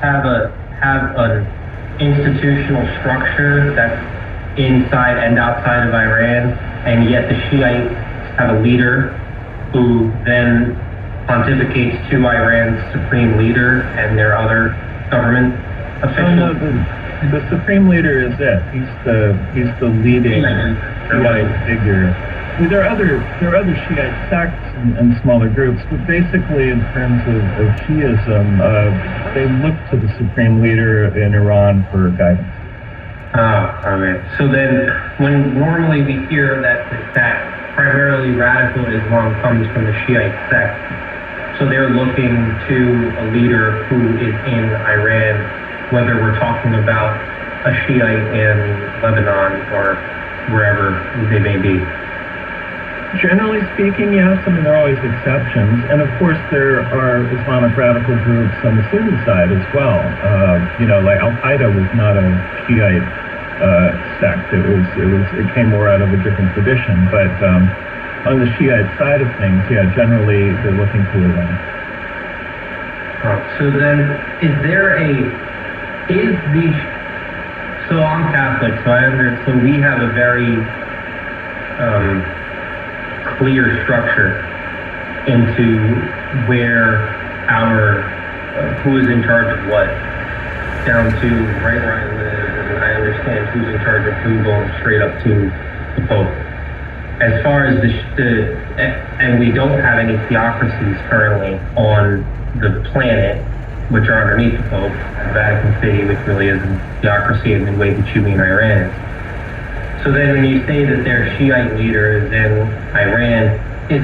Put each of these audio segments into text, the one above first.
have an institutional structure that's inside and outside of Iran, and yet the Shiites have a leader who then pontificates to Iran's supreme leader and their other government officials. Oh, no, the supreme leader is it. He's the leading Shiite figure. I mean, there are other Shiite sects and smaller groups, but basically, in terms of Shiism, they look to the supreme leader in Iran for guidance. Oh, okay. So then, when normally we hear that primarily radical Islam comes from the Shiite sect, so they're looking to a leader who is in Iran, whether we're talking about a Shiite in Lebanon or wherever they may be. Generally speaking, yes. I mean, there are always exceptions. And of course, there are Islamic radical groups on the Sunni side as well. Like Al-Qaeda was not a Shiite sect. It came more out of a different tradition. But on the Shiite side of things, yeah, generally they're looking to Iran. So then, so I'm Catholic, so we have a very clear structure into where who is in charge of what, down to right where I live, and I understand who's in charge of who, going straight up to the Pope. As far as and we don't have any theocracies currently on the planet which are underneath the Pope, Vatican City, which really is a theocracy in the way that you mean Iran is. So then when you say that their Shiite leader is in Iran, is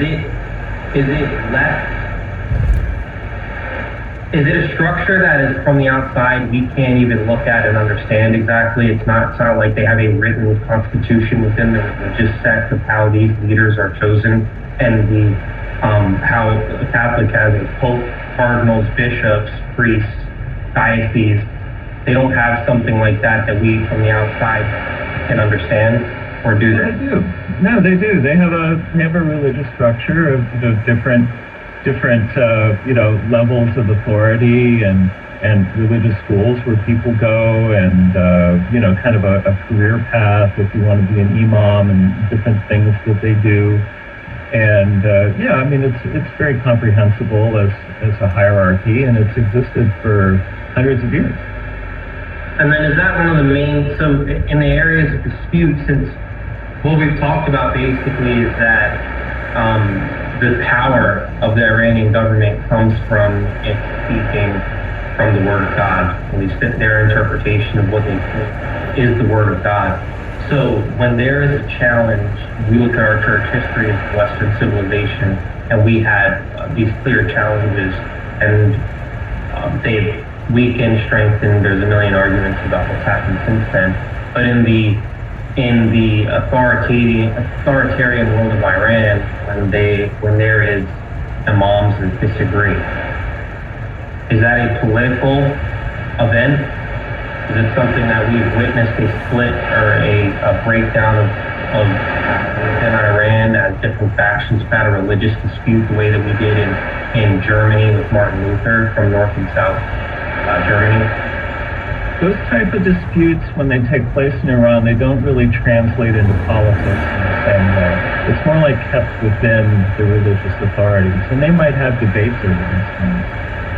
it a structure that is from the outside we can't even look at and understand exactly? It's not like they have a written constitution within the religious sect of how these leaders are chosen, and how the Catholic has a Pope, cardinals, bishops, priests, dioceses. They don't have something like that we from the outside can understand, or do they? They do. No, they do. They have a religious structure of different levels of authority and religious schools where people go, and kind of a career path if you want to be an imam, and different things that they do. And I mean, it's very comprehensible as a hierarchy, and it's existed for hundreds of years. And then is that one of the main, so in the areas of dispute, since what we've talked about basically is that the power of the Iranian government comes from it speaking from the Word of God, at least their interpretation of what they think is the Word of God. So when there is a challenge, we look at our church history as Western civilization, and we had these clear challenges, and they've weakened, strengthened. There's a million arguments about what's happened since then. But in the authoritarian world of Iran, when there is imams that disagree, is that a political event? Is it something that we've witnessed a split or a breakdown of within Iran as different factions about a religious dispute, the way that we did in Germany with Martin Luther from North and South Germany? Those type of disputes, when they take place in Iran, they don't really translate into politics in the same way. It's more like kept within the religious authorities, and they might have debates over these things.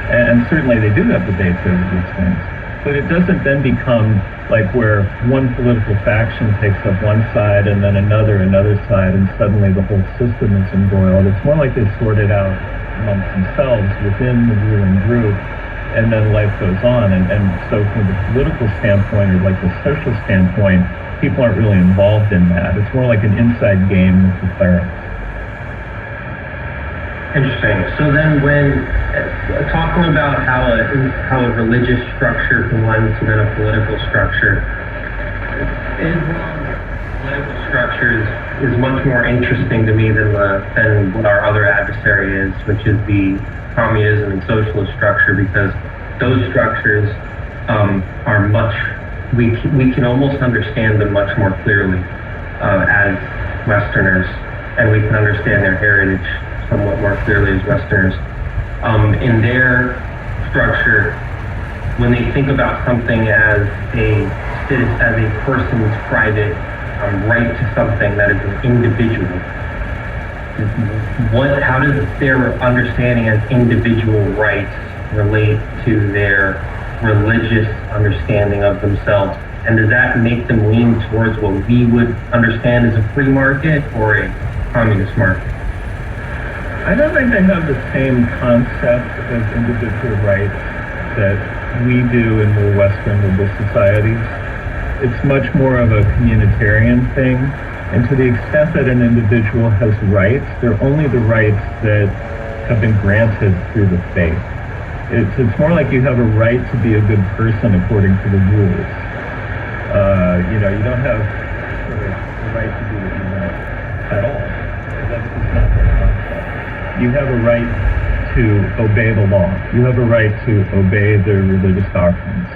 And certainly they do have debates over these things. But it doesn't then become like where one political faction takes up one side and then another side, and suddenly the whole system is embroiled. It's more like they sort it out amongst themselves within the ruling group, and then life goes on. And so from the political standpoint, or like the social standpoint, people aren't really involved in that. It's more like an inside game with the clerics. Interesting. So then when talking about how a religious structure can lend to then a political structure, Islam's political structure is much more interesting to me than what our other adversary is, which is the communism and socialist structure, because those structures are much, we can almost understand them much more clearly as Westerners, and we can understand their heritage somewhat more clearly as Westerners. In their structure, when they think about something as a person's private right to something that is an individual, how does their understanding as individual rights relate to their religious understanding of themselves? And does that make them lean towards what we would understand as a free market or a communist market? I don't think they have the same concept of individual rights that we do in more Western liberal societies. It's much more of a communitarian thing. And to the extent that an individual has rights, they're only the rights that have been granted through the faith. It's more like you have a right to be a good person according to the rules. You don't have sort of the right to do what you want at all. That's just not the concept. You have a right to obey the law. You have a right to obey the religious doctrines.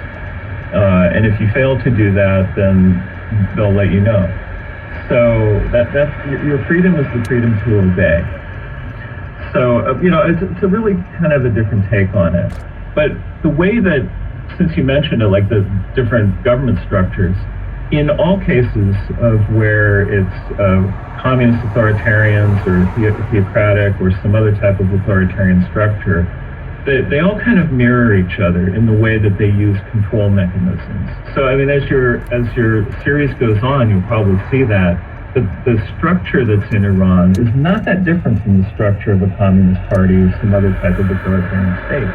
And if you fail to do that, then they'll let you know. So that's your freedom is the freedom to obey. So it's a really kind of a different take on it. But the way that, since you mentioned it, like the different government structures, in all cases of where it's communist authoritarians or theocratic or some other type of authoritarian structure, they all kind of mirror each other in the way that they use control mechanisms. So, I mean, as your series goes on, you'll probably see that the structure that's in Iran is not that different from the structure of a communist party or some other type of authoritarian state.